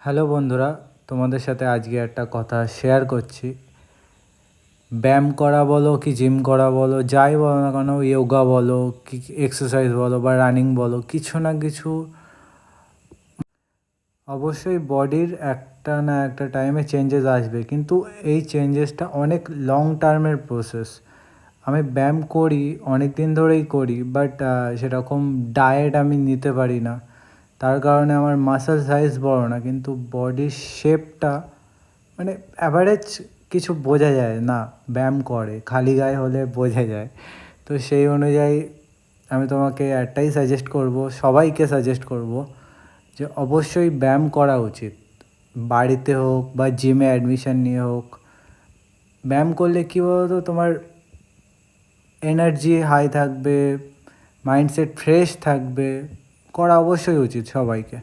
Hello বন্ধুরা, তোমাদের সাথে আজকে একটা কথা শেয়ার করছি। ব্যায়াম করা বলো কি জিম করা বলো, যাই বলো না কেন, যোগা বলো কি এক্সারসাইজ বলো বা রানিং বলো, কিছু না কিছু অবশ্যই বডির একটা না একটা টাইমে চেঞ্জেস আসবে, কিন্তু এই চেঞ্জেসটা অনেক লং টার্মের প্রসেস। আমি ব্যায়াম করি, অনেক দিন ধরেই করি, বাট সেরকম ডায়েট আমি নিতে পারি না। তার কারণে আমার মাসেল সাইজ বড় না, কিন্তু বডির শেপটা মানে অ্যাভারেজ কিছু বোঝা যায় না। ব্যায়াম করে খালি গায়ে হলে বোঝা যায়। তো সেই অনুযায়ী আমি তোমাকে একটাই সাজেস্ট করব, সবাইকে সাজেস্ট করব যে অবশ্যই ব্যায়াম করা উচিত। বাড়িতে হোক বা জিমে অ্যাডমিশন নিয়ে হোক, ব্যায়াম করলে কী বলতো, তোমার এনার্জি হাই থাকবে, মাইন্ডসেট ফ্রেশ থাকবে। করা অবশ্যই উচিত সবাইকে।